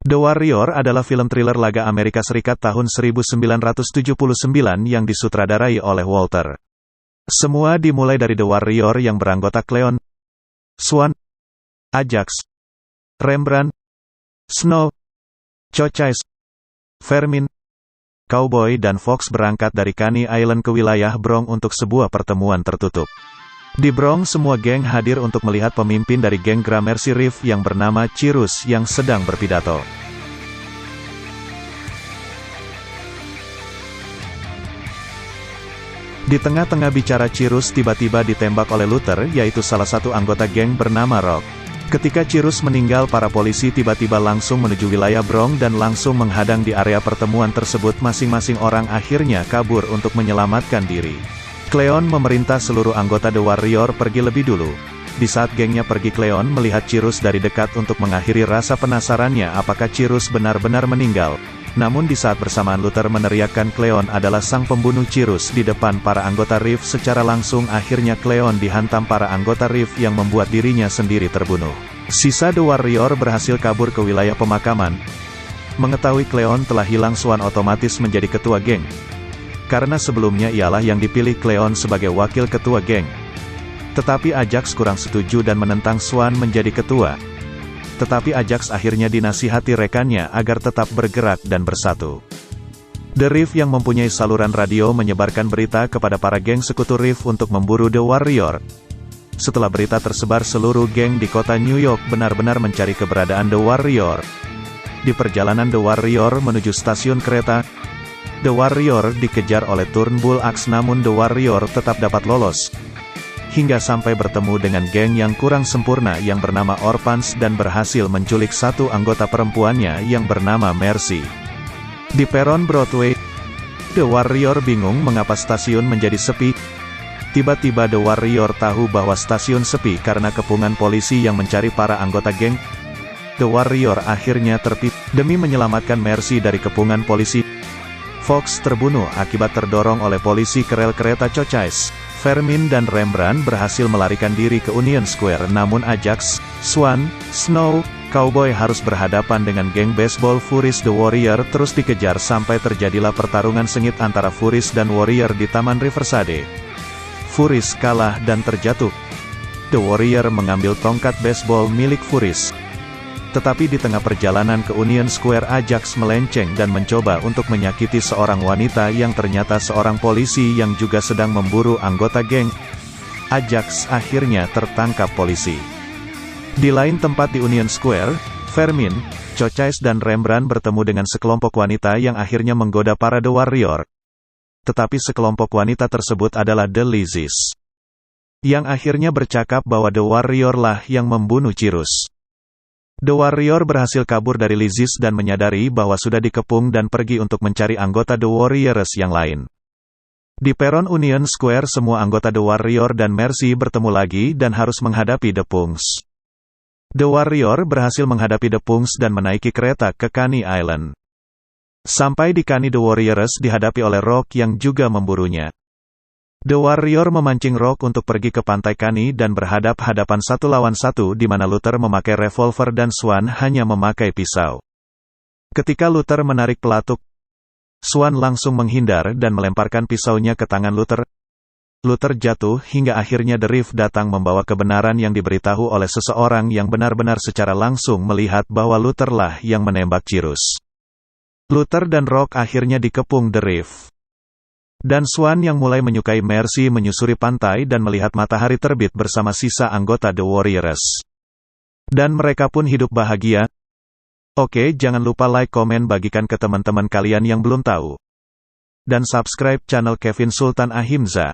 The Warrior adalah film thriller laga Amerika Serikat tahun 1979 yang disutradarai oleh Walter. Semua dimulai dari The Warrior yang beranggota Cleon, Swan, Ajax, Rembrandt, Snow, Chochies, Vermin, Cowboy dan Fox berangkat dari Coney Island ke wilayah Bronx untuk sebuah pertemuan tertutup. Di Bronx semua geng hadir untuk melihat pemimpin dari geng Gramercy Reef yang bernama Cyrus yang sedang berpidato. Di tengah-tengah bicara Cyrus tiba-tiba ditembak oleh Luther, yaitu salah satu anggota geng bernama Rock. Ketika Cyrus meninggal, para polisi tiba-tiba langsung menuju wilayah Bronx dan langsung menghadang di area pertemuan tersebut. Masing-masing orang akhirnya kabur untuk menyelamatkan diri. Cleon memerintah seluruh anggota The Warrior pergi lebih dulu. Di saat gengnya pergi, Cleon melihat Cyrus dari dekat untuk mengakhiri rasa penasarannya apakah Cyrus benar-benar meninggal. Namun di saat bersamaan Luther meneriakkan Cleon adalah sang pembunuh Cyrus di depan para anggota Reef secara langsung. Akhirnya Cleon dihantam para anggota Reef yang membuat dirinya sendiri terbunuh. Sisa The Warrior berhasil kabur ke wilayah pemakaman. Mengetahui Cleon telah hilang, Swan otomatis menjadi ketua geng. Karena sebelumnya ialah yang dipilih Cleon sebagai wakil ketua geng. Tetapi Ajax kurang setuju dan menentang Swan menjadi ketua. Tetapi Ajax akhirnya dinasihati rekannya agar tetap bergerak dan bersatu. The Reef yang mempunyai saluran radio menyebarkan berita kepada para geng sekutu Reef untuk memburu The Warrior. Setelah berita tersebar, seluruh geng di kota New York benar-benar mencari keberadaan The Warrior. Di perjalanan The Warrior menuju stasiun kereta, The Warrior dikejar oleh Turnbull Axe, namun The Warrior tetap dapat lolos. Hingga sampai bertemu dengan geng yang kurang sempurna yang bernama Orphans dan berhasil menculik satu anggota perempuannya yang bernama Mercy. Di peron Broadway, The Warrior bingung mengapa stasiun menjadi sepi. Tiba-tiba The Warrior tahu bahwa stasiun sepi karena kepungan polisi yang mencari para anggota geng. The Warrior akhirnya terpicu demi menyelamatkan Mercy dari kepungan polisi. Fox terbunuh akibat terdorong oleh polisi ke rel kereta Chochies. Vermin dan Rembrandt berhasil melarikan diri ke Union Square, namun Ajax, Swan, Snow, Cowboy harus berhadapan dengan geng baseball Furies. The Warrior terus dikejar sampai terjadilah pertarungan sengit antara Furies dan Warrior di Taman Riverside. Furies kalah dan terjatuh. The Warrior mengambil tongkat baseball milik Furies. Tetapi di tengah perjalanan ke Union Square, Ajax melenceng dan mencoba untuk menyakiti seorang wanita yang ternyata seorang polisi yang juga sedang memburu anggota geng. Ajax akhirnya tertangkap polisi. Di lain tempat di Union Square, Vermin, Chochies dan Rembrandt bertemu dengan sekelompok wanita yang akhirnya menggoda para The Warrior. Tetapi sekelompok wanita tersebut adalah The Lizzies, yang akhirnya bercakap bahwa The Warrior lah yang membunuh Cyrus. The Warrior berhasil kabur dari Lizzies dan menyadari bahwa sudah dikepung dan pergi untuk mencari anggota The Warriors yang lain. Di peron Union Square, semua anggota The Warrior dan Mercy bertemu lagi dan harus menghadapi The Punks. The Warrior berhasil menghadapi The Punks dan menaiki kereta ke Coney Island. Sampai di Coney, The Warriors dihadapi oleh Rock yang juga memburunya. The Warrior memancing Rock untuk pergi ke pantai Coney dan berhadap-hadapan 1 lawan 1 di mana Luther memakai revolver dan Swan hanya memakai pisau. Ketika Luther menarik pelatuk, Swan langsung menghindar dan melemparkan pisaunya ke tangan Luther. Luther jatuh hingga akhirnya The Reef datang membawa kebenaran yang diberitahu oleh seseorang yang benar-benar secara langsung melihat bahwa Luther lah yang menembak Cyrus. Luther dan Rock akhirnya dikepung The Reef. Dan Swan yang mulai menyukai Mercy menyusuri pantai dan melihat matahari terbit bersama sisa anggota The Warriors. Dan mereka pun hidup bahagia. Oke, jangan lupa like, komen, bagikan ke teman-teman kalian yang belum tahu. Dan subscribe channel Kevin Sultan Ahimza,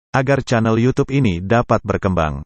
agar channel YouTube ini dapat berkembang.